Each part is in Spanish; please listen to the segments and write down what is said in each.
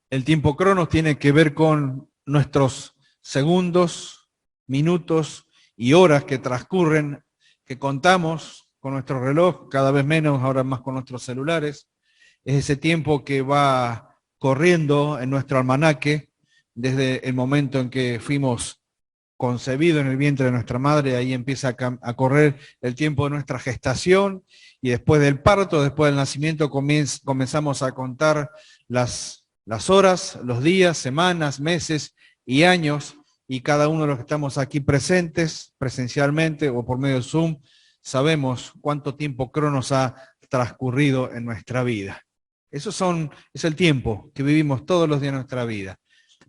El tiempo cronos tiene que ver con nuestros segundos, minutos y horas que transcurren, que contamos con nuestro reloj, cada vez menos, ahora más con nuestros celulares. Es ese tiempo que va corriendo en nuestro almanaque desde el momento en que fuimos concebidos en el vientre de nuestra madre. Ahí empieza a correr el tiempo de nuestra gestación, y después del parto, después del nacimiento, comenzamos a contar las horas, los días, semanas, meses y años, y cada uno de los que estamos aquí presentes, presencialmente o por medio de Zoom, sabemos cuánto tiempo cronos ha transcurrido en nuestra vida. Es el tiempo que vivimos todos los días de nuestra vida.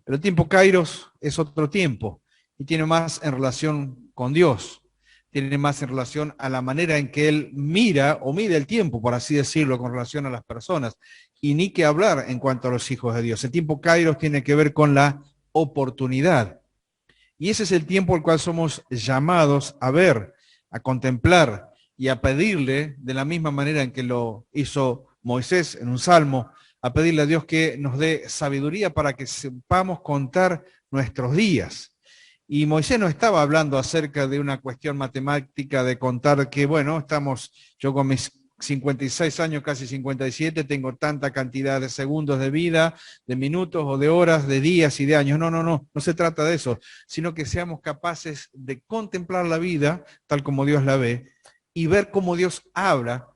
Pero el tiempo kairos es otro tiempo, y tiene más en relación con Dios, tiene más en relación a la manera en que Él mira o mide el tiempo, por así decirlo, con relación a las personas, y ni que hablar en cuanto a los hijos de Dios. El tiempo kairos tiene que ver con la oportunidad, y ese es el tiempo al cual somos llamados a ver, a contemplar y a pedirle, de la misma manera en que lo hizo Moisés en un salmo, a pedirle a Dios que nos dé sabiduría para que sepamos contar nuestros días. Y Moisés no estaba hablando acerca de una cuestión matemática de contar que, bueno, yo con mis 56 años, casi 57, tengo tanta cantidad de segundos de vida, de minutos o de horas, de días y de años. No se trata de eso, sino que seamos capaces de contemplar la vida tal como Dios la ve y ver cómo Dios habla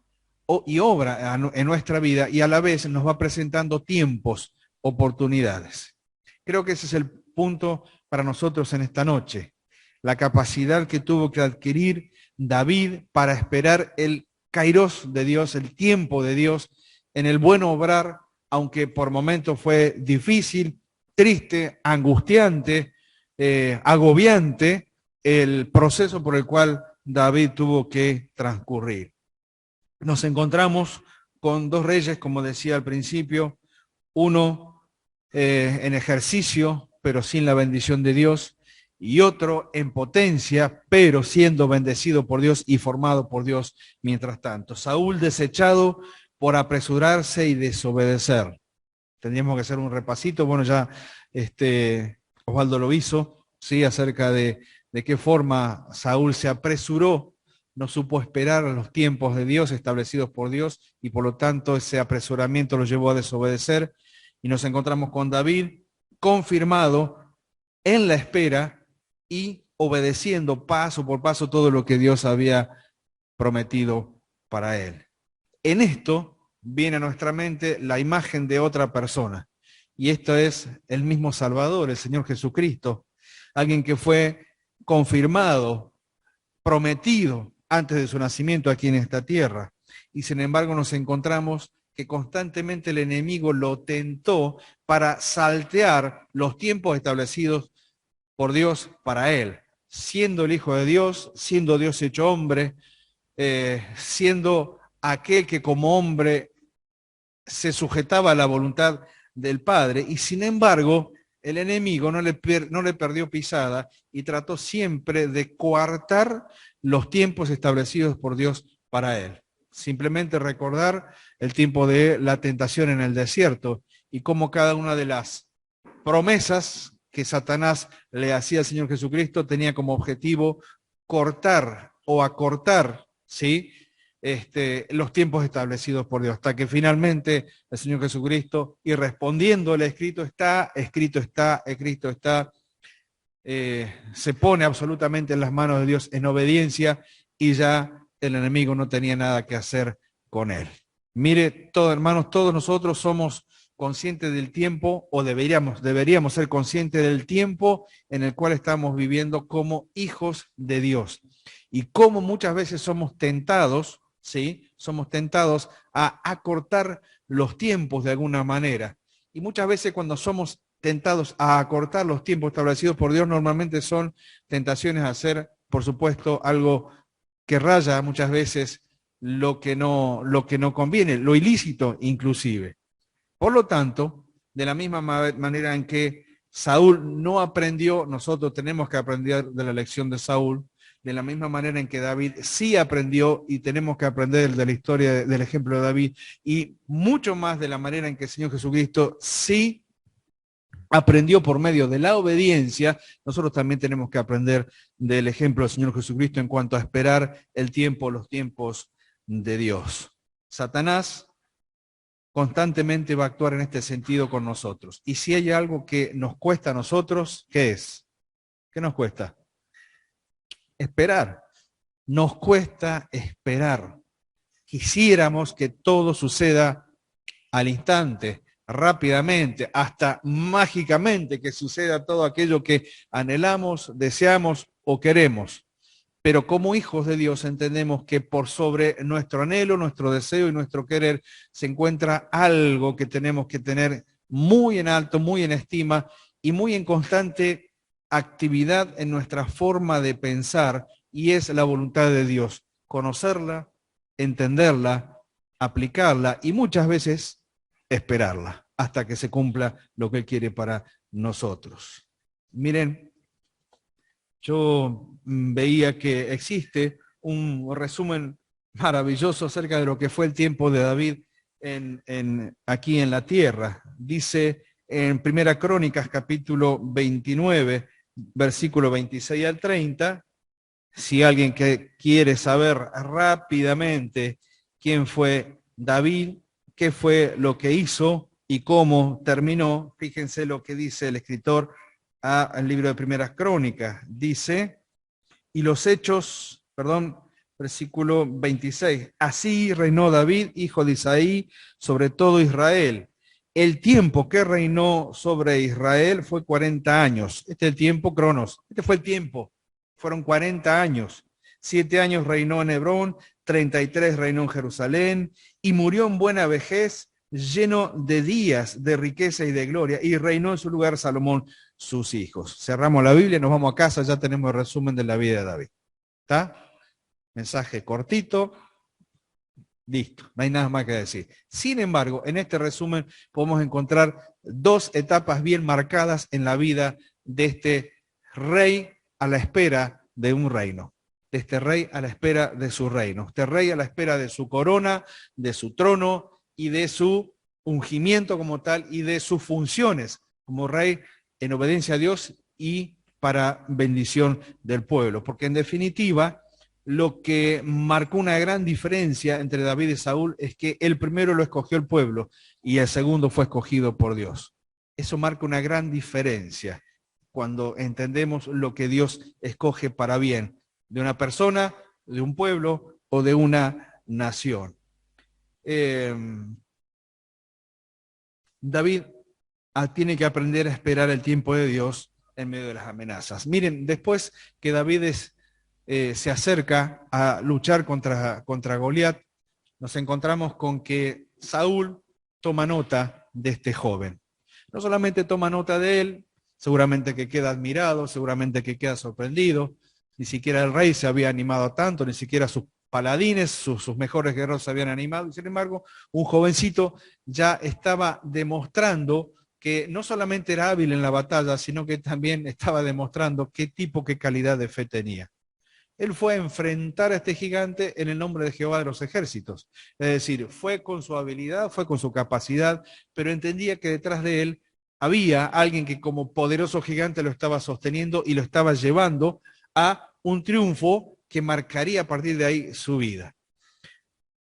y obra en nuestra vida, y a la vez nos va presentando tiempos, oportunidades. Creo que ese es el punto para nosotros en esta noche, la capacidad que tuvo que adquirir David para esperar el kairos de Dios, el tiempo de Dios, en el buen obrar, aunque por momentos fue difícil, triste, angustiante, agobiante, el proceso por el cual David tuvo que transcurrir. Nos encontramos con dos reyes, como decía al principio, uno en ejercicio, pero sin la bendición de Dios, y otro en potencia, pero siendo bendecido por Dios y formado por Dios mientras tanto. Saúl desechado por apresurarse y desobedecer. Tendríamos que hacer un repasito, bueno, ya Osvaldo lo hizo, ¿sí? Acerca de qué forma Saúl se apresuró, no supo esperar a los tiempos de Dios establecidos por Dios, y por lo tanto ese apresuramiento lo llevó a desobedecer. Y nos encontramos con David confirmado en la espera y obedeciendo paso por paso todo lo que Dios había prometido para él. En esto viene a nuestra mente la imagen de otra persona, y esto es el mismo Salvador, el Señor Jesucristo, alguien que fue confirmado, prometido antes de su nacimiento aquí en esta tierra, y sin embargo nos encontramos que constantemente el enemigo lo tentó para saltear los tiempos establecidos por Dios para él, siendo el Hijo de Dios, siendo Dios hecho hombre, siendo aquel que como hombre se sujetaba a la voluntad del Padre, y sin embargo el enemigo no le perdió pisada y trató siempre de coartar los tiempos establecidos por Dios para él. Simplemente recordar el tiempo de la tentación en el desierto, y cómo cada una de las promesas que Satanás le hacía al Señor Jesucristo tenía como objetivo cortar o acortar, ¿sí?, los tiempos establecidos por Dios, hasta que finalmente el Señor Jesucristo, y respondiéndole, escrito está, escrito está, escrito está, se pone absolutamente en las manos de Dios en obediencia, y ya el enemigo no tenía nada que hacer con él. Mire, hermanos, todos nosotros somos conscientes del tiempo, o deberíamos ser conscientes del tiempo en el cual estamos viviendo como hijos de Dios, y cómo muchas veces somos tentados, ¿sí? Somos tentados a acortar los tiempos de alguna manera. Y muchas veces cuando somos tentados a acortar los tiempos establecidos por Dios, normalmente son tentaciones a hacer, por supuesto, algo que raya muchas veces lo que no conviene, lo ilícito inclusive. Por lo tanto, de la misma manera en que Saúl no aprendió, nosotros tenemos que aprender de la lección de Saúl, de la misma manera en que David sí aprendió, y tenemos que aprender de la historia del ejemplo de David, y mucho más de la manera en que el Señor Jesucristo sí aprendió por medio de la obediencia, nosotros también tenemos que aprender del ejemplo del Señor Jesucristo en cuanto a esperar el tiempo, los tiempos de Dios. Satanás constantemente va a actuar en este sentido con nosotros. Y si hay algo que nos cuesta a nosotros, ¿qué es? ¿Qué nos cuesta? Esperar. Nos cuesta esperar. Quisiéramos que todo suceda al instante, rápidamente, hasta mágicamente, que suceda todo aquello que anhelamos, deseamos o queremos. Pero como hijos de Dios entendemos que por sobre nuestro anhelo, nuestro deseo y nuestro querer se encuentra algo que tenemos que tener muy en alto, muy en estima y muy en constante actividad en nuestra forma de pensar, y es la voluntad de Dios. Conocerla, entenderla, aplicarla y muchas veces esperarla hasta que se cumpla lo que Él quiere para nosotros. Miren, yo veía que existe un resumen maravilloso acerca de lo que fue el tiempo de David aquí en la tierra. Dice en Primera Crónicas, capítulo 29, versículo 26 al 30, si alguien que quiere saber rápidamente quién fue David, qué fue lo que hizo y cómo terminó, fíjense lo que dice el escritor al libro de Primeras Crónicas. Dice, y los hechos, versículo 26, así reinó David, hijo de Isaí, sobre todo Israel. El tiempo que reinó sobre Israel fue 40 años. Este es el tiempo, Cronos. Este fue el tiempo. Fueron 40 años. 7 años reinó en Hebrón, 33 reinó en Jerusalén, y murió en buena vejez, lleno de días de riqueza y de gloria, y reinó en su lugar Salomón, sus hijos. Cerramos la Biblia, nos vamos a casa, ya tenemos el resumen de la vida de David. ¿Está? Mensaje cortito, listo, no hay nada más que decir. Sin embargo, en este resumen podemos encontrar dos etapas bien marcadas en la vida de este rey a la espera de un reino. De este rey a la espera de su reino. Este rey a la espera de su corona, de su trono y de su ungimiento como tal y de sus funciones como rey en obediencia a Dios y para bendición del pueblo. Porque en definitiva, lo que marcó una gran diferencia entre David y Saúl es que el primero lo escogió el pueblo y el segundo fue escogido por Dios. Eso marca una gran diferencia cuando entendemos lo que Dios escoge para bien de una persona, de un pueblo o de una nación. David tiene que aprender a esperar el tiempo de Dios en medio de las amenazas. Miren, después que David se acerca a luchar contra Goliat, nos encontramos con que Saúl toma nota de este joven. No solamente toma nota de él, seguramente que queda admirado, seguramente que queda sorprendido. Ni siquiera el rey se había animado tanto, ni siquiera sus paladines, sus mejores guerreros se habían animado. Y sin embargo, un jovencito ya estaba demostrando que no solamente era hábil en la batalla, sino que también estaba demostrando qué tipo, qué calidad de fe tenía. Él fue a enfrentar a este gigante en el nombre de Jehová de los ejércitos. Es decir, fue con su habilidad, fue con su capacidad, pero entendía que detrás de él había alguien que como poderoso gigante lo estaba sosteniendo y lo estaba llevando a un triunfo que marcaría a partir de ahí su vida.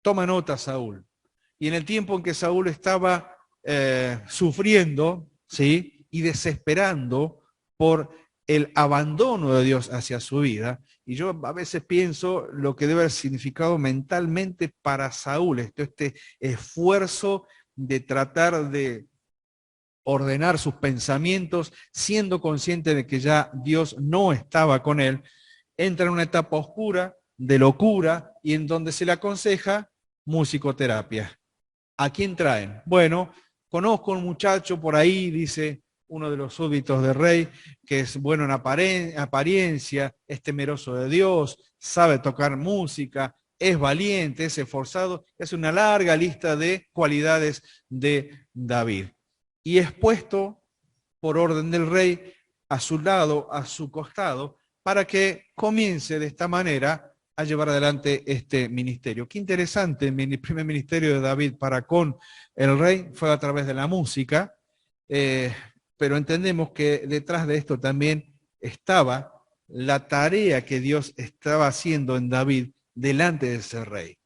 Toma nota Saúl. Y en el tiempo en que Saúl estaba sufriendo, ¿sí?, y desesperando por el abandono de Dios hacia su vida, y yo a veces pienso lo que debe haber significado mentalmente para Saúl, este esfuerzo de tratar de ordenar sus pensamientos, siendo consciente de que ya Dios no estaba con él, entra en una etapa oscura, de locura, y en donde se le aconseja musicoterapia. ¿A quién traen? Bueno, conozco un muchacho por ahí, dice uno de los súbditos del rey, que es bueno en apariencia, es temeroso de Dios, sabe tocar música, es valiente, es esforzado, es una larga lista de cualidades de David. Y es puesto por orden del rey a su lado, a su costado, para que comience de esta manera a llevar adelante este ministerio. Qué interesante, el primer ministerio de David para con el rey fue a través de la música. pero entendemos que detrás de esto también estaba la tarea que Dios estaba haciendo en David delante de ese rey.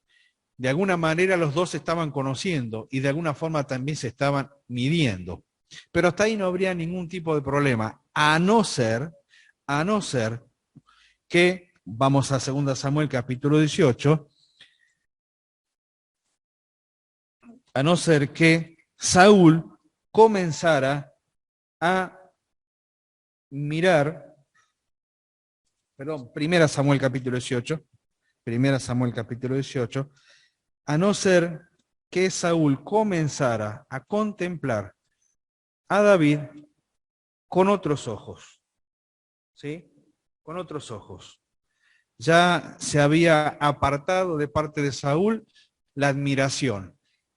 De alguna manera los dos se estaban conociendo y de alguna forma también se estaban midiendo. Pero hasta ahí no habría ningún tipo de problema, a no ser que, vamos a 2 Samuel capítulo 18, a no ser que Saúl comenzara a mirar, perdón, 1 Samuel capítulo 18, 1 Samuel capítulo 18, a no ser que Saúl comenzara a contemplar a David con otros ojos, ¿sí? Con otros ojos. Ya se había apartado de parte de Saúl la admiración.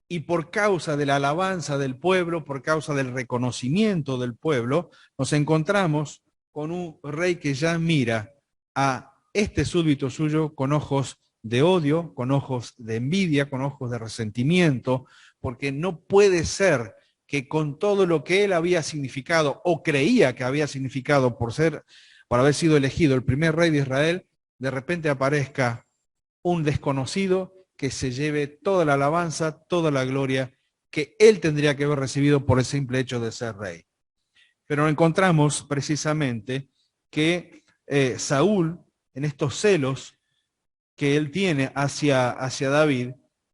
Y por causa de la alabanza del pueblo, por causa del reconocimiento del pueblo, nos encontramos con un rey que ya mira a este súbdito suyo con ojos de odio, con ojos de envidia, con ojos de resentimiento, porque no puede ser que con todo lo que él había significado o creía que había significado por haber sido elegido el primer rey de Israel, de repente aparezca un desconocido que se lleve toda la alabanza, toda la gloria que él tendría que haber recibido por el simple hecho de ser rey. Pero encontramos precisamente que Saúl, en estos celos que él tiene hacia David,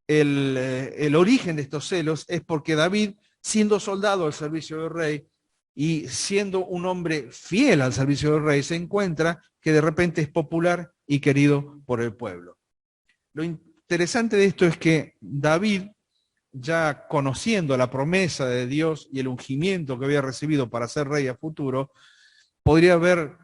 el origen de estos celos es porque David, siendo soldado al servicio del rey y siendo un hombre fiel al servicio del rey, se encuentra que de repente es popular y querido por el pueblo. Lo interesante de esto es que David, ya conociendo la promesa de Dios y el ungimiento que había recibido para ser rey a futuro, podría haber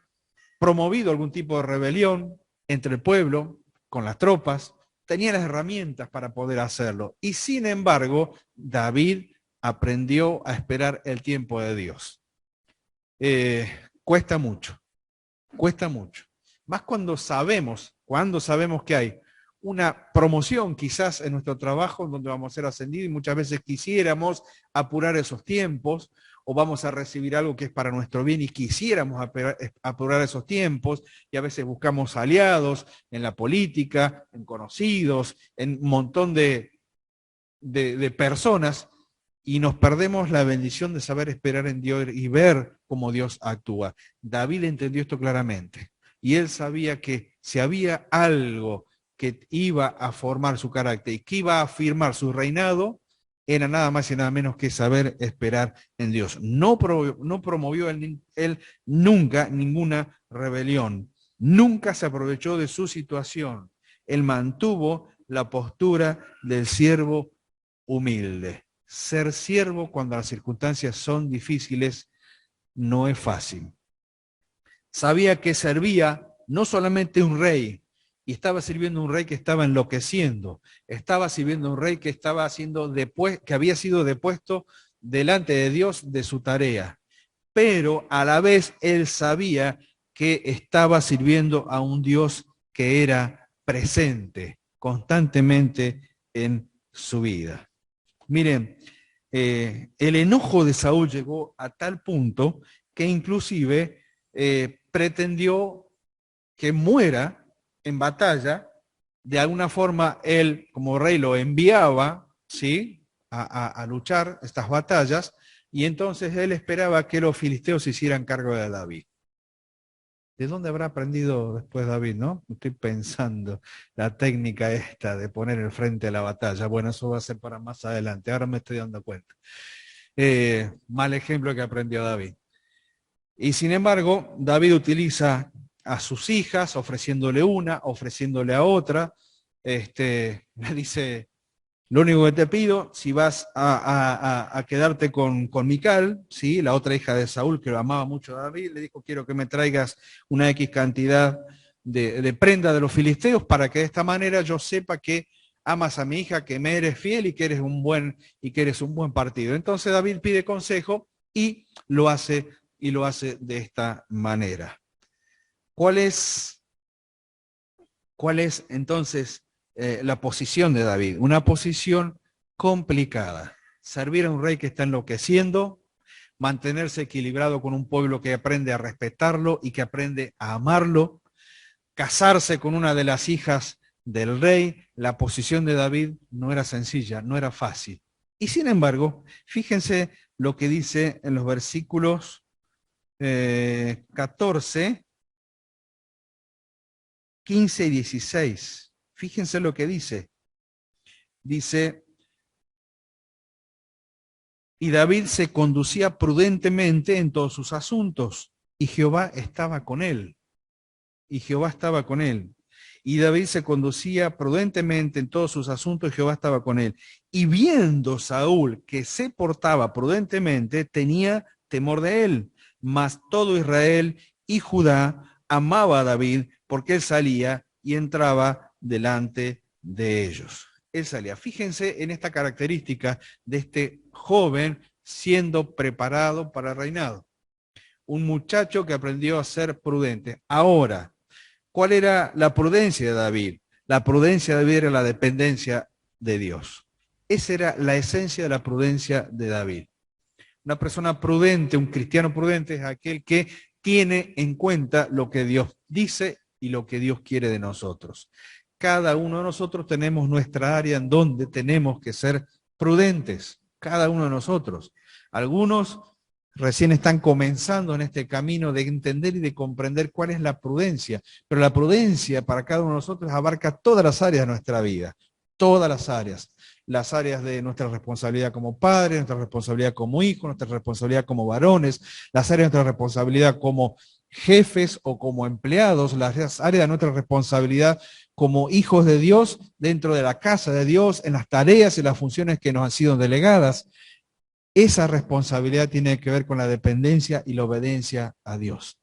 promovido algún tipo de rebelión entre el pueblo, con las tropas, tenía las herramientas para poder hacerlo. Y sin embargo, David aprendió a esperar el tiempo de Dios. Cuesta mucho, cuesta mucho. Más cuando sabemos que hay una promoción quizás en nuestro trabajo donde vamos a ser ascendidos y muchas veces quisiéramos apurar esos tiempos o vamos a recibir algo que es para nuestro bien y quisiéramos apurar esos tiempos y a veces buscamos aliados en la política, en conocidos, en un montón de personas y nos perdemos la bendición de saber esperar en Dios y ver cómo Dios actúa. David entendió esto claramente y él sabía que si había algo que iba a formar su carácter y que iba a afirmar su reinado, era nada más y nada menos que saber esperar en Dios. No promovió él nunca ninguna rebelión, nunca se aprovechó de su situación. Él mantuvo la postura del siervo humilde. Ser siervo cuando las circunstancias son difíciles no es fácil. Sabía que servía no solamente un rey, y estaba sirviendo un rey que estaba enloqueciendo, estaba sirviendo un rey que que había sido depuesto delante de Dios de su tarea, pero a la vez él sabía que estaba sirviendo a un Dios que era presente constantemente en su vida. Miren, el enojo de Saúl llegó a tal punto que inclusive pretendió que muera en batalla. De alguna forma él, como rey, lo enviaba, ¿sí?, a luchar estas batallas, y entonces él esperaba que los filisteos se hicieran cargo de David. ¿De dónde habrá aprendido después David, no? Estoy pensando la técnica esta de poner el frente a la batalla. Bueno, eso va a ser para más adelante. Ahora me estoy dando cuenta. Mal ejemplo que aprendió David. Y sin embargo, David utiliza a sus hijas, ofreciéndole una, ofreciéndole a otra. Me dice, lo único que te pido, si vas a quedarte con Mical, ¿sí?, la otra hija de Saúl, que lo amaba mucho a David, le dijo, quiero que me traigas una X cantidad de prenda de los filisteos para que de esta manera yo sepa que amas a mi hija, que me eres fiel y que eres un buen partido. Entonces David pide consejo y lo hace de esta manera. ¿Cuál es entonces la posición de David? Una posición complicada. Servir a un rey que está enloqueciendo, mantenerse equilibrado con un pueblo que aprende a respetarlo y que aprende a amarlo, casarse con una de las hijas del rey. La posición de David no era sencilla, no era fácil. Y sin embargo, fíjense lo que dice en los versículos 14, 15 y 16. Fíjense lo que dice. Dice, y David se conducía prudentemente en todos sus asuntos, y Jehová estaba con él. Y Jehová estaba con él. Y David se conducía prudentemente en todos sus asuntos, y Jehová estaba con él. Y viendo Saúl que se portaba prudentemente, tenía temor de él. Mas todo Israel y Judá amaba a David, porque él salía y entraba delante de ellos. Él salía. Fíjense en esta característica de este joven siendo preparado para el reinado. Un muchacho que aprendió a ser prudente. Ahora, ¿cuál era la prudencia de David? La prudencia de David era la dependencia de Dios. Esa era la esencia de la prudencia de David. Una persona prudente, un cristiano prudente, es aquel que tiene en cuenta lo que Dios dice y lo que Dios quiere de nosotros. Cada uno de nosotros tenemos nuestra área en donde tenemos que ser prudentes, cada uno de nosotros. Algunos recién están comenzando en este camino de entender y de comprender cuál es la prudencia, pero la prudencia para cada uno de nosotros abarca todas las áreas de nuestra vida, todas las áreas de nuestra responsabilidad como padres, nuestra responsabilidad como hijos, nuestra responsabilidad como varones, las áreas de nuestra responsabilidad como jefes o como empleados, las áreas de nuestra responsabilidad como hijos de Dios dentro de la casa de Dios, en las tareas y las funciones que nos han sido delegadas. Esa responsabilidad tiene que ver con la dependencia y la obediencia a Dios.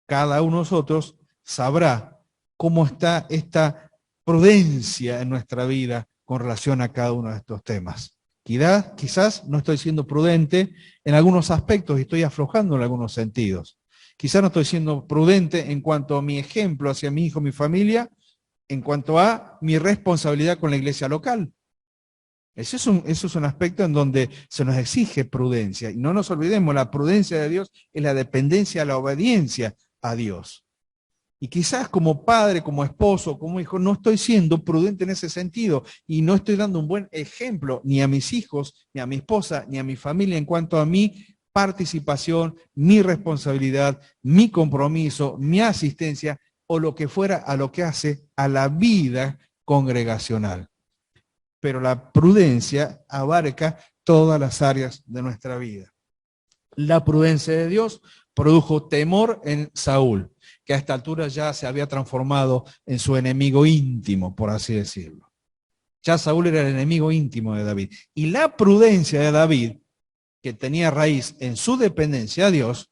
Cada uno de nosotros sabrá cómo está esta prudencia en nuestra vida con relación a cada uno de estos temas. Quizás no estoy siendo prudente en algunos aspectos y estoy aflojando en algunos sentidos. Quizás no estoy siendo prudente en cuanto a mi ejemplo hacia mi hijo, mi familia, en cuanto a mi responsabilidad con la iglesia local. Eso es un aspecto en donde se nos exige prudencia. Y no nos olvidemos, la prudencia de Dios es la dependencia, la obediencia a Dios. Y quizás como padre, como esposo, como hijo, no estoy siendo prudente en ese sentido y no estoy dando un buen ejemplo ni a mis hijos, ni a mi esposa, ni a mi familia en cuanto a mi participación, mi responsabilidad, mi compromiso, mi asistencia o lo que fuera a lo que hace a la vida congregacional. Pero la prudencia abarca todas las áreas de nuestra vida. La prudencia de Dios produjo temor en Saúl, que a esta altura ya se había transformado en su enemigo íntimo, por así decirlo. Ya Saúl era el enemigo íntimo de David. Y la prudencia de David, que tenía raíz en su dependencia a Dios,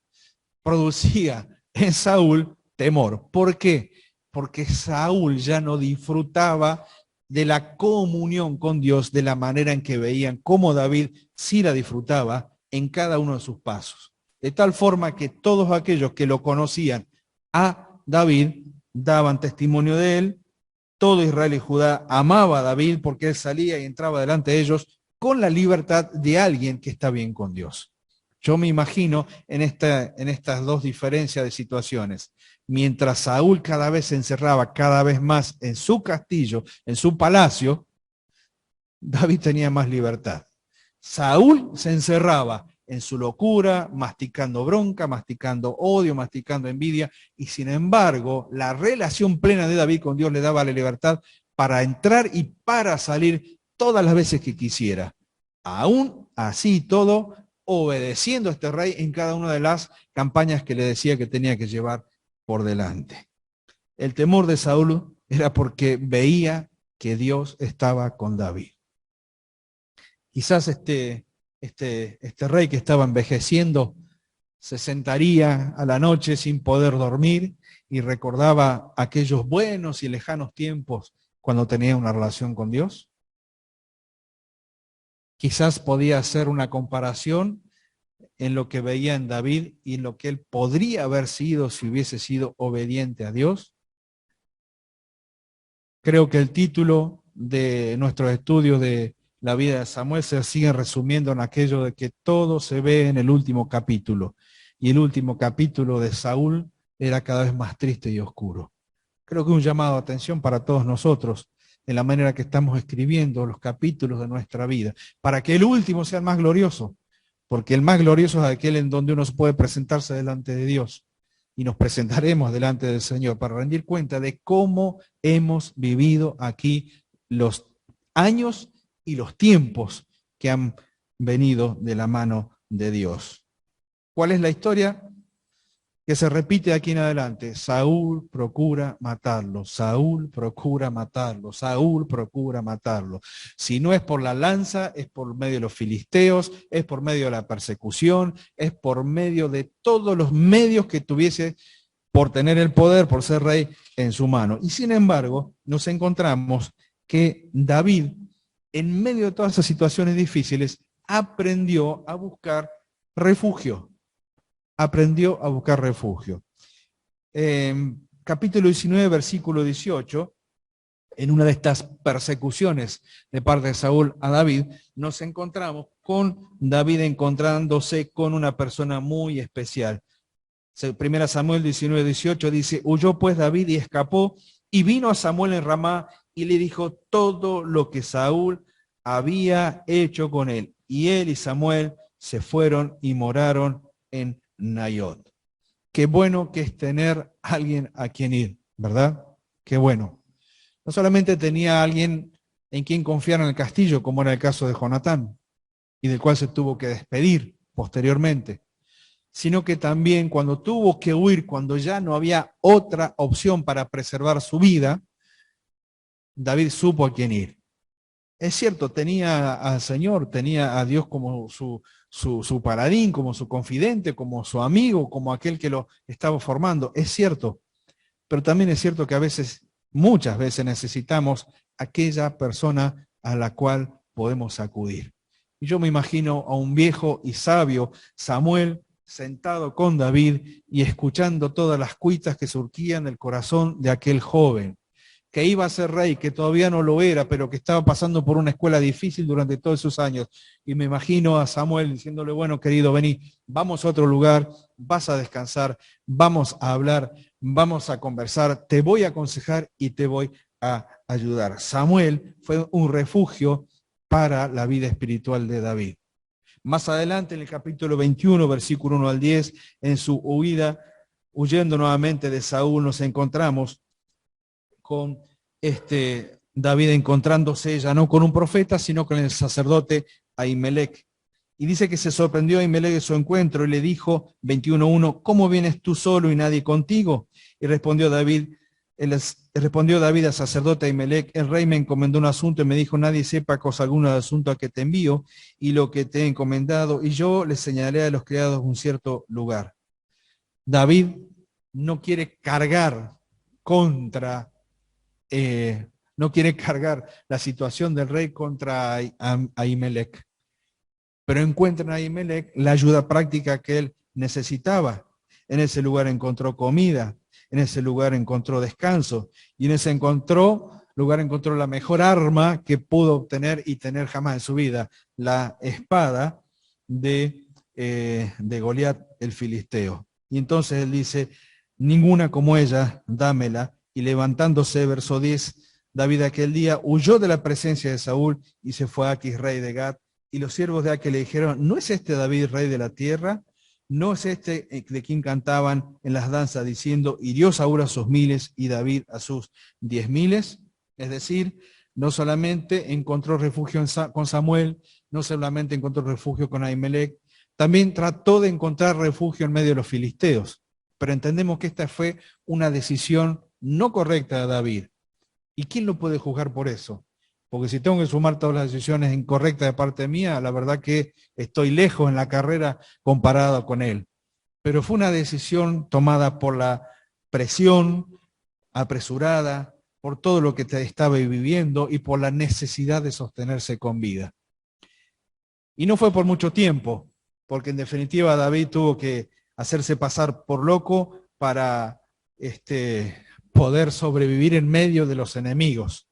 producía en Saúl temor. ¿Por qué? Porque Saúl ya no disfrutaba de la comunión con Dios de la manera en que veían cómo David sí la disfrutaba en cada uno de sus pasos. De tal forma que todos aquellos que lo conocían a David daban testimonio de él. Todo Israel y Judá amaba a David porque él salía y entraba delante de ellos con la libertad de alguien que está bien con Dios. Yo me imagino en estas dos diferencias de situaciones. Mientras Saúl cada vez se encerraba cada vez más en su castillo, en su palacio, David tenía más libertad. Saúl se encerraba en su locura, masticando bronca, masticando odio, masticando envidia, y sin embargo, la relación plena de David con Dios le daba la libertad para entrar y para salir todas las veces que quisiera. Aún así todo, obedeciendo a este rey en cada una de las campañas que le decía que tenía que llevar por delante. El temor de Saúl era porque veía que Dios estaba con David. Quizás este rey que estaba envejeciendo se sentaría a la noche sin poder dormir y recordaba aquellos buenos y lejanos tiempos cuando tenía una relación con Dios. Quizás podía hacer una comparación en lo que veía en David y en lo que él podría haber sido si hubiese sido obediente a Dios. Creo que el título de nuestros estudios de la vida de Samuel se sigue resumiendo en aquello de que todo se ve en el último capítulo. Y el último capítulo de Saúl era cada vez más triste y oscuro. Creo que un llamado de atención para todos nosotros en la manera que estamos escribiendo los capítulos de nuestra vida, para que el último sea el más glorioso, porque el más glorioso es aquel en donde uno puede presentarse delante de Dios, y nos presentaremos delante del Señor para rendir cuenta de cómo hemos vivido aquí los años y los tiempos que han venido de la mano de Dios. ¿Cuál es la historia? Que se repite aquí en adelante. Saúl procura matarlo, Saúl procura matarlo, Saúl procura matarlo. Si no es por la lanza, es por medio de los filisteos, es por medio de la persecución, es por medio de todos los medios que tuviese por tener el poder, por ser rey en su mano. Y sin embargo, nos encontramos que David, en medio de todas esas situaciones difíciles, aprendió a buscar refugio. Aprendió a buscar refugio. Capítulo 19, versículo 18, en una de estas persecuciones de parte de Saúl a David, nos encontramos con David encontrándose con una persona muy especial. Primera Samuel 19, 18 dice, huyó pues David y escapó, y vino a Samuel en Ramá y le dijo todo lo que Saúl había hecho con él. Y él y Samuel se fueron y moraron en Nayot. Qué bueno que es tener alguien a quien ir, ¿verdad? Qué bueno. No solamente tenía alguien en quien confiar en el castillo, como era el caso de Jonatán, y del cual se tuvo que despedir posteriormente, sino que también cuando tuvo que huir, cuando ya no había otra opción para preservar su vida, David supo a quién ir. Es cierto, tenía al Señor, tenía a Dios como su paladín, como su confidente, como su amigo, como aquel que lo estaba formando. Es cierto, pero también es cierto que a veces, muchas veces necesitamos aquella persona a la cual podemos acudir. Y yo me imagino a un viejo y sabio Samuel sentado con David y escuchando todas las cuitas que surgían del corazón de aquel joven, que iba a ser rey, que todavía no lo era, pero que estaba pasando por una escuela difícil durante todos esos años. Y me imagino a Samuel diciéndole, bueno, querido, vení, vamos a otro lugar, vas a descansar, vamos a hablar, vamos a conversar, te voy a aconsejar y te voy a ayudar. Samuel fue un refugio para la vida espiritual de David. Más adelante, en el capítulo 21, versículo 1 al 10, en su huida, huyendo nuevamente de Saúl, nos encontramos con David encontrándose ya no con un profeta, sino con el sacerdote Ahimelech. Y dice que se sorprendió Ahimelech de su encuentro y le dijo, 21:1, ¿cómo vienes tú solo y nadie contigo? Y respondió David al sacerdote Ahimelech, el rey me encomendó un asunto y me dijo, nadie sepa cosa alguna del asunto a que te envío y lo que te he encomendado, y yo le señalaré a los criados un cierto lugar. David no quiere cargar contra no quiere cargar la situación del rey contra Ahimelech, pero encuentra en Ahimelech la ayuda práctica que él necesitaba. En ese lugar encontró comida, en ese lugar encontró descanso, y en ese lugar encontró la mejor arma que pudo obtener y tener jamás en su vida, la espada de Goliat el filisteo. Y entonces él dice, ninguna como ella, dámela. Y levantándose, verso 10, David aquel día huyó de la presencia de Saúl y se fue a Aquis, rey de Gat. Y los siervos de Aquis le dijeron, ¿no es este David rey de la tierra? ¿No es este de quien cantaban en las danzas diciendo, hirió Saúl a sus miles y David a sus 10,000? Es decir, no solamente encontró refugio con Samuel, no solamente encontró refugio con Ahimelech, también trató de encontrar refugio en medio de los filisteos. Pero entendemos que esta fue una decisión no correcta de David. ¿Y quién lo puede juzgar por eso? Porque si tengo que sumar todas las decisiones incorrectas de parte mía, la verdad que estoy lejos en la carrera comparado con él. Pero fue una decisión tomada por la presión apresurada, por todo lo que estaba viviendo y por la necesidad de sostenerse con vida. Y no fue por mucho tiempo, porque en definitiva David tuvo que hacerse pasar por loco para poder sobrevivir en medio de los enemigos.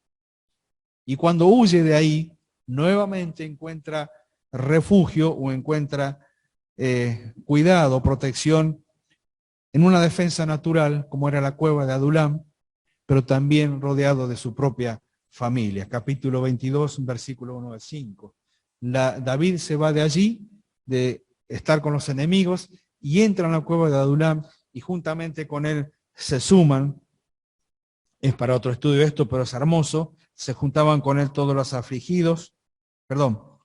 Y cuando huye de ahí, nuevamente encuentra refugio o encuentra cuidado, protección en una defensa natural, como era la cueva de Adulam, pero también rodeado de su propia familia. Capítulo 22, versículo 1 al 5. David se va de allí, de estar con los enemigos, y entra en la cueva de Adulam, y juntamente con él se suman, es para otro estudio esto, pero es hermoso, se juntaban con él todos los afligidos,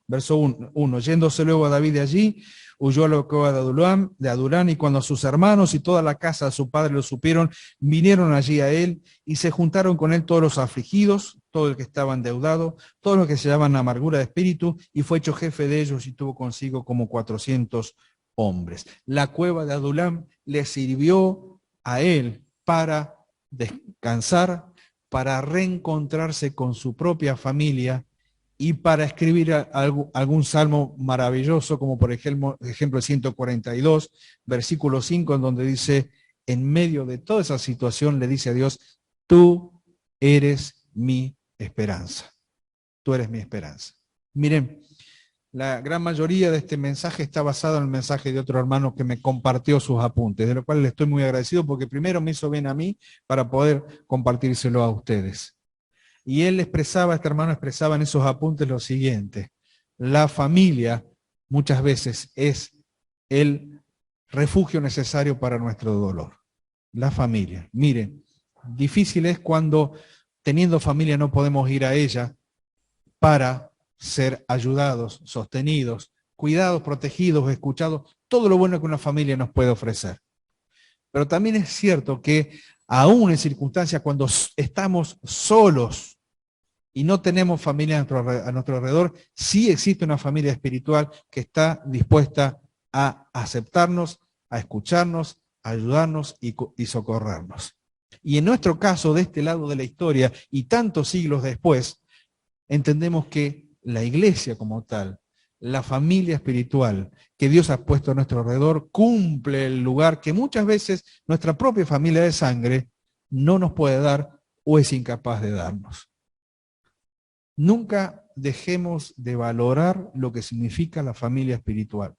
verso 1, yéndose luego a David de allí, huyó a la cueva de Adulán, y cuando sus hermanos y toda la casa de su padre lo supieron, vinieron allí a él, y se juntaron con él todos los afligidos, todo el que estaba endeudado, todos los que se llaman amargura de espíritu, y fue hecho jefe de ellos, y tuvo consigo como 400 hombres. La cueva de Adulán le sirvió a él para descansar, para reencontrarse con su propia familia, y para escribir algún salmo maravilloso, como por ejemplo el 142, versículo 5, en donde dice, en medio de toda esa situación, le dice a Dios, tú eres mi esperanza. Tú eres mi esperanza. Miren, la gran mayoría de este mensaje está basado en el mensaje de otro hermano que me compartió sus apuntes, de lo cual le estoy muy agradecido, porque primero me hizo bien a mí para poder compartírselo a ustedes. Y este hermano expresaba en esos apuntes lo siguiente: la familia muchas veces es el refugio necesario para nuestro dolor. La familia. Miren, difícil es cuando teniendo familia no podemos ir a ella para ser ayudados, sostenidos, cuidados, protegidos, escuchados, todo lo bueno que una familia nos puede ofrecer. Pero también es cierto que aún en circunstancias cuando estamos solos, y no tenemos familia a nuestro alrededor, sí existe una familia espiritual que está dispuesta a aceptarnos, a escucharnos, a ayudarnos y socorrernos. Y en nuestro caso, de este lado de la historia, y tantos siglos después, entendemos que la iglesia como tal, la familia espiritual que Dios ha puesto a nuestro alrededor, cumple el lugar que muchas veces nuestra propia familia de sangre no nos puede dar o es incapaz de darnos. Nunca dejemos de valorar lo que significa la familia espiritual,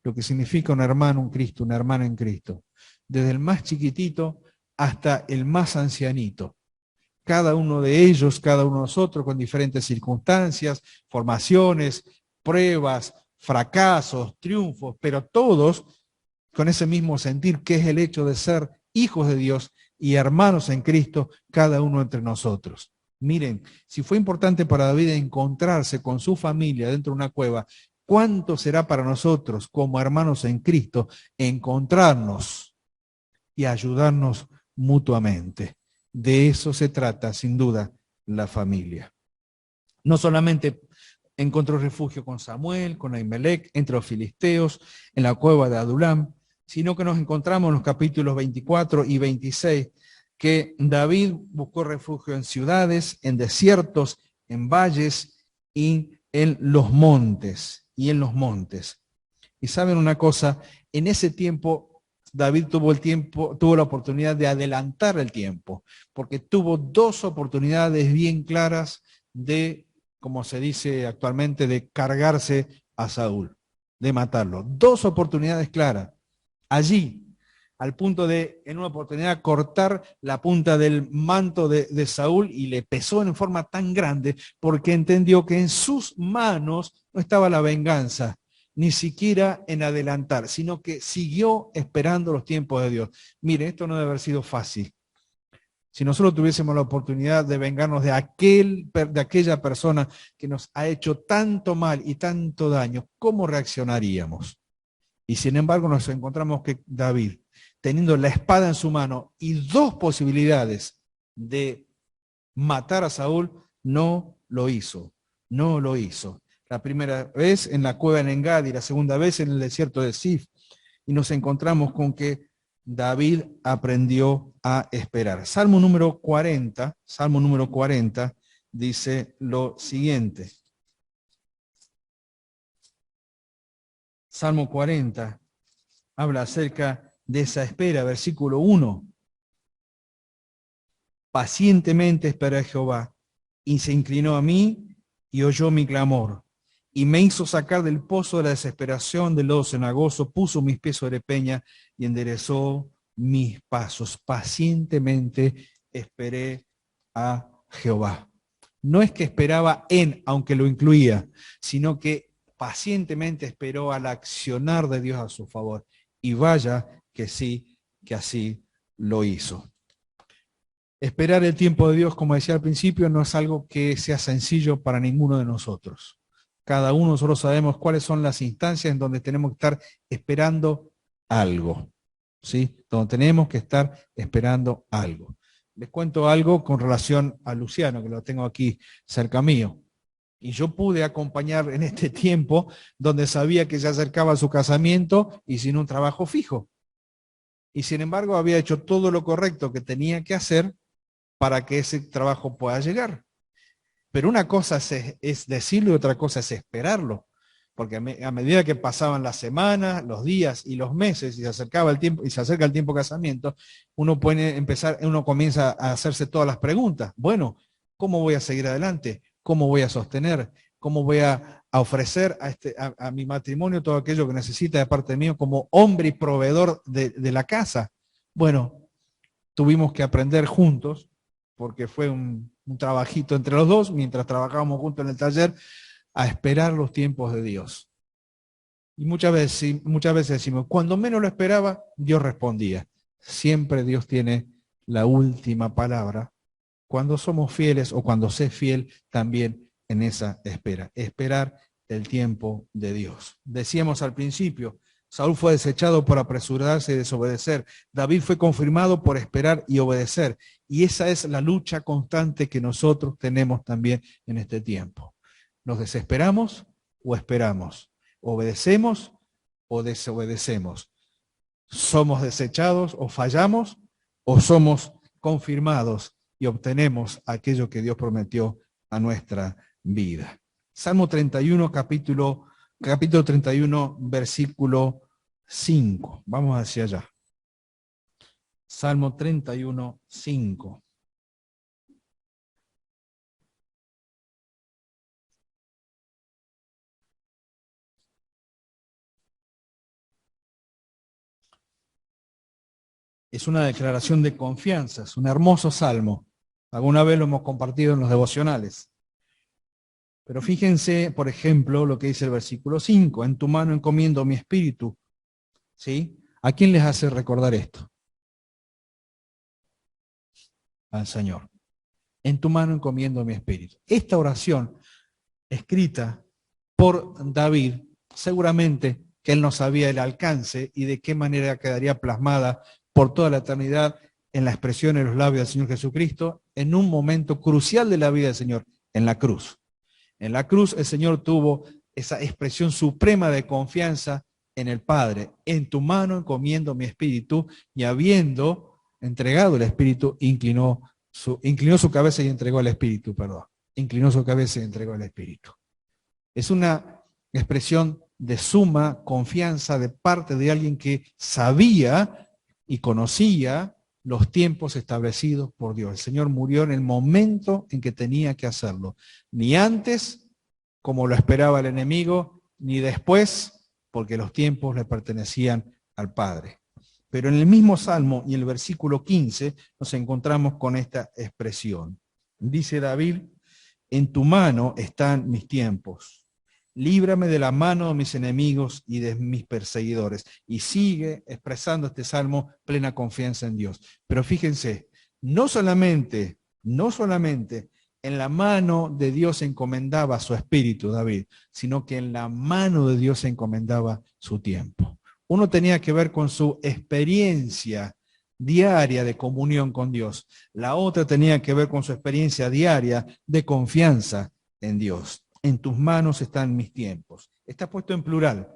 lo que significa un hermano, un Cristo, una hermana en Cristo, desde el más chiquitito hasta el más ancianito. Cada uno de ellos, cada uno de nosotros, con diferentes circunstancias, formaciones, pruebas, fracasos, triunfos, pero todos con ese mismo sentir que es el hecho de ser hijos de Dios y hermanos en Cristo, cada uno entre nosotros. Miren, si fue importante para David encontrarse con su familia dentro de una cueva, ¿cuánto será para nosotros como hermanos en Cristo encontrarnos y ayudarnos mutuamente? De eso se trata, sin duda, la familia. No solamente encontró refugio con Samuel, con Ahimelech, entre los filisteos, en la cueva de Adulam, sino que nos encontramos en los capítulos 24 y 26, que David buscó refugio en ciudades, en desiertos, en valles y en los montes. Y saben una cosa, en ese tiempo David tuvo la oportunidad de adelantar el tiempo, porque tuvo dos oportunidades bien claras de, como se dice actualmente, de cargarse a Saúl, de matarlo. Dos oportunidades claras. Allí, al punto de, en una oportunidad, cortar la punta del manto de Saúl, y le pesó en forma tan grande porque entendió que en sus manos no estaba la venganza, ni siquiera en adelantar, sino que siguió esperando los tiempos de Dios. Mire, esto no debe haber sido fácil. Si nosotros tuviésemos la oportunidad de vengarnos de aquella persona que nos ha hecho tanto mal y tanto daño, ¿cómo reaccionaríamos? Y sin embargo nos encontramos que David, teniendo la espada en su mano y dos posibilidades de matar a Saúl, no lo hizo. No lo hizo. La primera vez en la cueva en Engad y la segunda vez en el desierto de Sif. Y nos encontramos con que David aprendió a esperar. Salmo número 40 dice lo siguiente. Salmo 40 habla acerca de esa espera, versículo 1. Pacientemente esperé a Jehová y se inclinó a mí y oyó mi clamor, y me hizo sacar del pozo de la desesperación, del lodo cenagoso, puso mis pies sobre peña y enderezó mis pasos. Pacientemente esperé a Jehová. No es que esperaba en, aunque lo incluía, sino que pacientemente esperó al accionar de Dios a su favor. Y vaya que sí, que así lo hizo. Esperar el tiempo de Dios, como decía al principio, no es algo que sea sencillo para ninguno de nosotros. Cada uno de nosotros sabemos cuáles son las instancias en donde tenemos que estar esperando algo, ¿sí? Donde tenemos que estar esperando algo. Les cuento algo con relación a Luciano, que lo tengo aquí cerca mío. Y yo pude acompañar en este tiempo donde sabía que se acercaba su casamiento y sin un trabajo fijo. Y sin embargo había hecho todo lo correcto que tenía que hacer para que ese trabajo pueda llegar. Pero una cosa es decirlo y otra cosa es esperarlo. Porque a medida que pasaban las semanas, los días y los meses y se acercaba el tiempo y se acerca el tiempo de casamiento, uno comienza a hacerse todas las preguntas. Bueno, ¿cómo voy a seguir adelante? ¿Cómo voy a sostener? ¿Cómo voy a ofrecer a mi matrimonio todo aquello que necesita de parte mío como hombre y proveedor de la casa? Bueno, tuvimos que aprender juntos, porque fue un trabajito entre los dos, mientras trabajábamos juntos en el taller, a esperar los tiempos de Dios. Y muchas veces decimos, cuando menos lo esperaba, Dios respondía. Siempre Dios tiene la última palabra. Cuando somos fieles o cuando sé fiel también en esa espera. Esperar el tiempo de Dios. Decíamos al principio, Saúl fue desechado por apresurarse y desobedecer. David fue confirmado por esperar y obedecer. Y esa es la lucha constante que nosotros tenemos también en este tiempo. ¿Nos desesperamos o esperamos? ¿Obedecemos o desobedecemos? ¿Somos desechados o fallamos o somos confirmados y obtenemos aquello que Dios prometió a nuestra vida? Salmo 31, capítulo 31, versículo 5. Vamos hacia allá. Salmo 31, 5. Es una declaración de confianza, es un hermoso salmo. Alguna vez lo hemos compartido en los devocionales. Pero fíjense, por ejemplo, lo que dice el versículo 5. En tu mano encomiendo mi espíritu. ¿Sí? ¿A quién les hace recordar esto? Al Señor. En tu mano encomiendo mi espíritu. Esta oración, escrita por David, seguramente que él no sabía el alcance y de qué manera quedaría plasmada por toda la eternidad en la expresión en los labios del Señor Jesucristo, en un momento crucial de la vida del Señor, en la cruz. En la cruz el Señor tuvo esa expresión suprema de confianza en el Padre. En tu mano encomiendo mi espíritu, y habiendo entregado el espíritu, inclinó su cabeza y entregó el espíritu, perdón. Inclinó su cabeza y entregó el espíritu. Es una expresión de suma confianza de parte de alguien que sabía y conocía los tiempos establecidos por Dios. El Señor murió en el momento en que tenía que hacerlo. Ni antes, como lo esperaba el enemigo, ni después, porque los tiempos le pertenecían al Padre. Pero en el mismo Salmo y el versículo 15 nos encontramos con esta expresión. Dice David, en tu mano están mis tiempos. Líbrame de la mano de mis enemigos y de mis perseguidores. Y sigue expresando este salmo plena confianza en Dios. Pero fíjense, no solamente en la mano de Dios se encomendaba su espíritu, David, sino que en la mano de Dios se encomendaba su tiempo. Uno tenía que ver con su experiencia diaria de comunión con Dios. La otra tenía que ver con su experiencia diaria de confianza en Dios. En tus manos están mis tiempos. Está puesto en plural,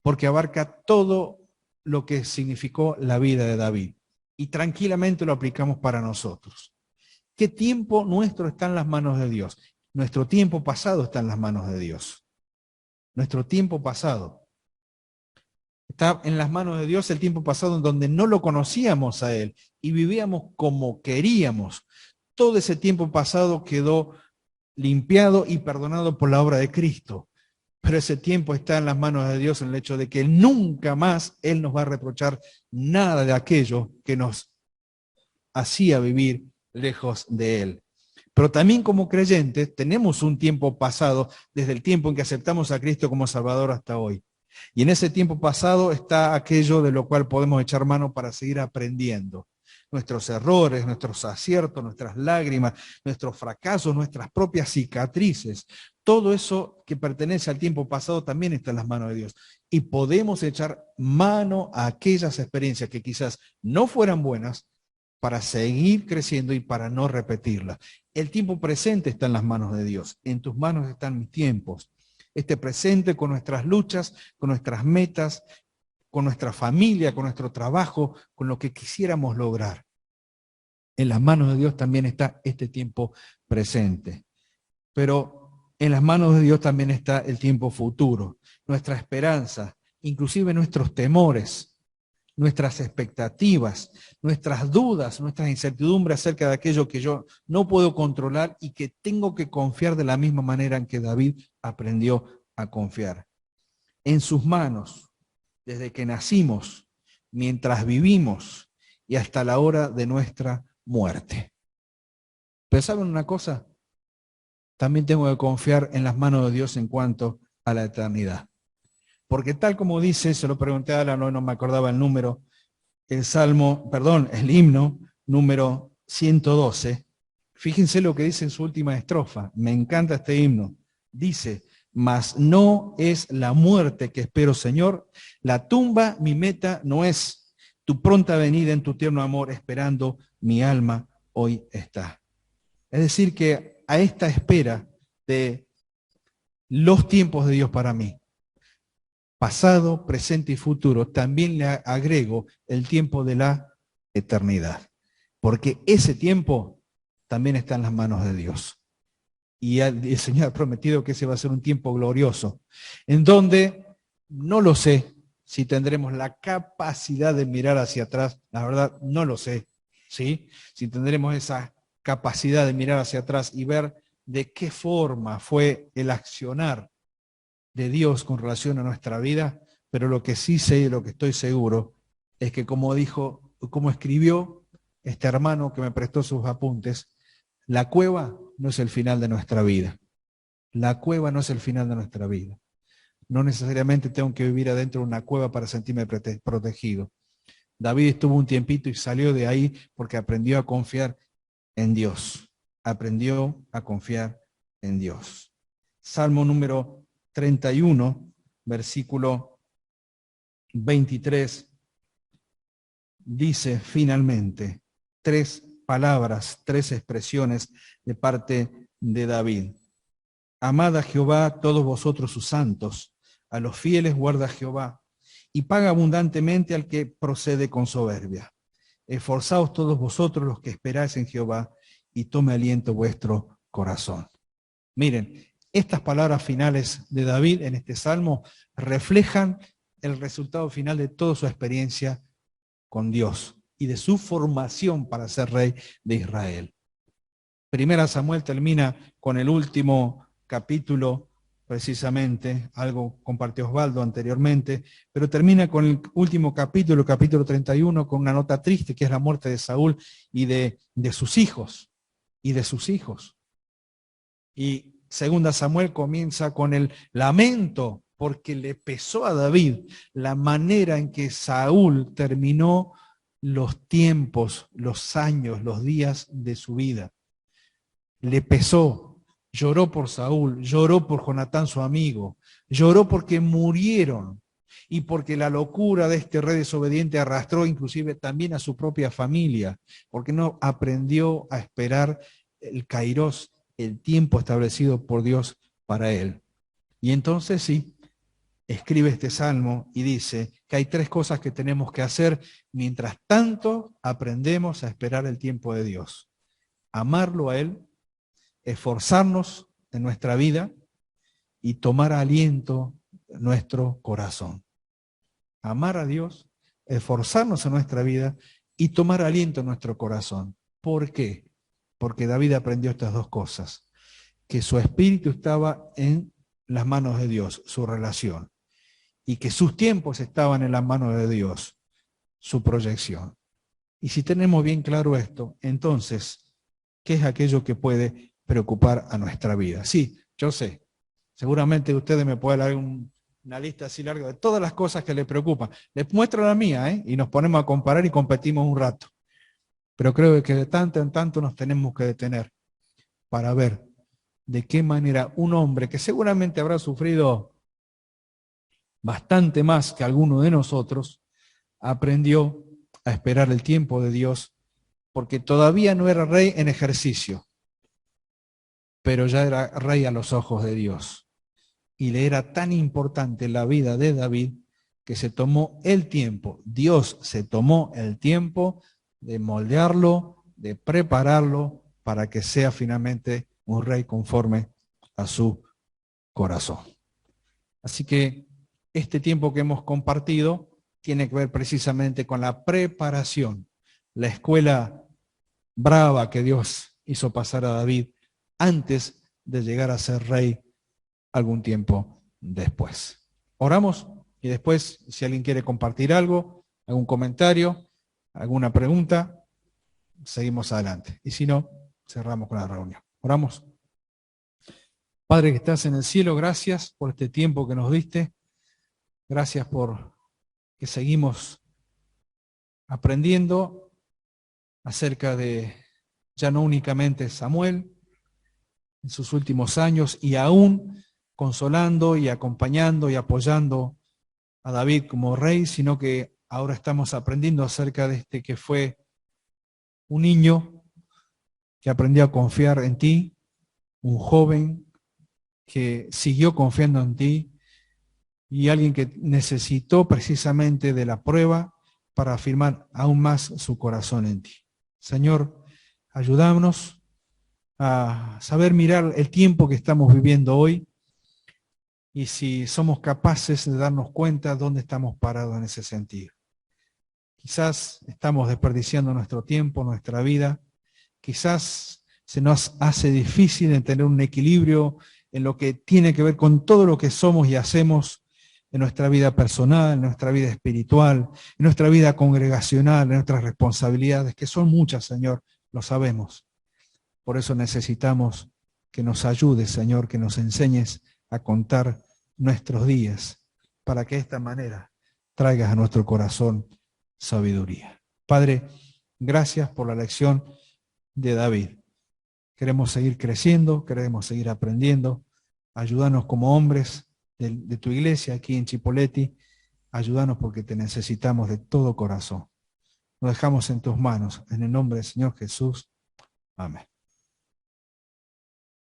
porque abarca todo lo que significó la vida de David. Y tranquilamente lo aplicamos para nosotros. ¿Qué tiempo nuestro está en las manos de Dios? Nuestro tiempo pasado está en las manos de Dios. Nuestro tiempo pasado está en las manos de Dios, el tiempo pasado en donde no lo conocíamos a Él y vivíamos como queríamos. Todo ese tiempo pasado quedó limpiado y perdonado por la obra de Cristo. Pero ese tiempo está en las manos de Dios en el hecho de que nunca más Él nos va a reprochar nada de aquello que nos hacía vivir lejos de Él. Pero también como creyentes tenemos un tiempo pasado desde el tiempo en que aceptamos a Cristo como Salvador hasta hoy. Y en ese tiempo pasado está aquello de lo cual podemos echar mano para seguir aprendiendo. Nuestros errores, nuestros aciertos, nuestras lágrimas, nuestros fracasos, nuestras propias cicatrices. Todo eso que pertenece al tiempo pasado también está en las manos de Dios. Y podemos echar mano a aquellas experiencias que quizás no fueran buenas para seguir creciendo y para no repetirlas. El tiempo presente está en las manos de Dios. En tus manos están mis tiempos. Este presente con nuestras luchas, con nuestras metas, con nuestra familia, con nuestro trabajo, con lo que quisiéramos lograr. En las manos de Dios también está este tiempo presente. Pero en las manos de Dios también está el tiempo futuro, nuestra esperanza, inclusive nuestros temores, nuestras expectativas, nuestras dudas, nuestras incertidumbres acerca de aquello que yo no puedo controlar y que tengo que confiar de la misma manera en que David aprendió a confiar. En sus manos, desde que nacimos, mientras vivimos y hasta la hora de nuestra muerte. Pero ¿saben una cosa? También tengo que confiar en las manos de Dios en cuanto a la eternidad. Porque tal como dice, se lo pregunté a Alan, no me acordaba el número, el himno número 112, fíjense lo que dice en su última estrofa, me encanta este himno, dice, mas no es la muerte que espero, Señor, la tumba mi meta no es, tu pronta venida en tu tierno amor, esperando mi alma hoy está. Es decir, que a esta espera de los tiempos de Dios para mí, pasado, presente y futuro, también le agrego el tiempo de la eternidad. Porque ese tiempo también está en las manos de Dios. Y el Señor ha prometido que ese va a ser un tiempo glorioso, en donde no lo sé si tendremos la capacidad de mirar hacia atrás, la verdad no lo sé, ¿sí? Si tendremos esa capacidad de mirar hacia atrás y ver de qué forma fue el accionar de Dios con relación a nuestra vida, pero lo que sí sé y lo que estoy seguro es que como escribió este hermano que me prestó sus apuntes, la cueva no es el final de nuestra vida. La cueva no es el final de nuestra vida. No necesariamente tengo que vivir adentro de una cueva para sentirme protegido. David estuvo un tiempito y salió de ahí porque aprendió a confiar en Dios. Aprendió a confiar en Dios. Salmo número 31, versículo 23, dice finalmente 3 palabras, 3 expresiones de parte de David. Amad a Jehová todos vosotros sus santos, a los fieles guarda Jehová, y paga abundantemente al que procede con soberbia. Esforzaos todos vosotros los que esperáis en Jehová, y tome aliento vuestro corazón. Miren, estas palabras finales de David en este salmo reflejan el resultado final de toda su experiencia con Dios y de su formación para ser rey de Israel. Primera Samuel termina con el último capítulo, precisamente, algo compartió Osvaldo anteriormente, pero termina con el último capítulo, capítulo 31, con una nota triste que es la muerte de Saúl y de sus hijos, Y Segunda Samuel comienza con el lamento porque le pesó a David la manera en que Saúl terminó los tiempos, los años, los días de su vida. Le pesó, lloró por Saúl, lloró por Jonatán su amigo, lloró porque murieron y porque la locura de este rey desobediente arrastró inclusive también a su propia familia, porque no aprendió a esperar el kairos, el tiempo establecido por Dios para él. Y entonces sí, escribe este salmo y dice que hay 3 cosas que tenemos que hacer mientras tanto aprendemos a esperar el tiempo de Dios. Amarlo a Él, esforzarnos en nuestra vida y tomar aliento en nuestro corazón. Amar a Dios, esforzarnos en nuestra vida y tomar aliento en nuestro corazón. ¿Por qué? Porque David aprendió estas 2 cosas. que su espíritu estaba en las manos de Dios, su relación, y que sus tiempos estaban en las manos de Dios, su proyección. Y si tenemos bien claro esto, entonces, ¿qué es aquello que puede preocupar a nuestra vida? Sí, yo sé, seguramente ustedes me pueden dar una lista así larga de todas las cosas que le preocupan. Les muestro la mía, y nos ponemos a comparar y competimos un rato. Pero creo que de tanto en tanto nos tenemos que detener para ver de qué manera un hombre que seguramente habrá sufrido bastante más que alguno de nosotros, aprendió a esperar el tiempo de Dios, porque todavía no era rey en ejercicio, pero ya era rey a los ojos de Dios. Y le era tan importante la vida de David que se tomó el tiempo, Dios se tomó el tiempo de moldearlo, de prepararlo para que sea finalmente un rey conforme a su corazón. Así que este tiempo que hemos compartido tiene que ver precisamente con la preparación, la escuela brava que Dios hizo pasar a David antes de llegar a ser rey algún tiempo después. Oramos y después, si alguien quiere compartir algo, algún comentario, alguna pregunta, seguimos adelante. Y si no, cerramos con la reunión. Oramos. Padre que estás en el cielo, gracias por este tiempo que nos diste. Gracias por que seguimos aprendiendo acerca de ya no únicamente Samuel en sus últimos años y aún consolando y acompañando y apoyando a David como rey, sino que ahora estamos aprendiendo acerca de este que fue un niño que aprendió a confiar en ti, un joven que siguió confiando en ti y alguien que necesitó precisamente de la prueba para afirmar aún más su corazón en ti. Señor, ayúdanos a saber mirar el tiempo que estamos viviendo hoy y si somos capaces de darnos cuenta dónde estamos parados en ese sentido. Quizás estamos desperdiciando nuestro tiempo, nuestra vida. Quizás se nos hace difícil tener un equilibrio en lo que tiene que ver con todo lo que somos y hacemos en nuestra vida personal, en nuestra vida espiritual, en nuestra vida congregacional, en nuestras responsabilidades, que son muchas, Señor, lo sabemos. Por eso necesitamos que nos ayudes, Señor, que nos enseñes a contar nuestros días, para que de esta manera traigas a nuestro corazón sabiduría. Padre, gracias por la lección de David. Queremos seguir creciendo, queremos seguir aprendiendo. Ayúdanos como hombres de tu iglesia aquí en Chipoleti. Ayúdanos porque te necesitamos de todo corazón. Nos dejamos en tus manos. En el nombre del Señor Jesús. Amén.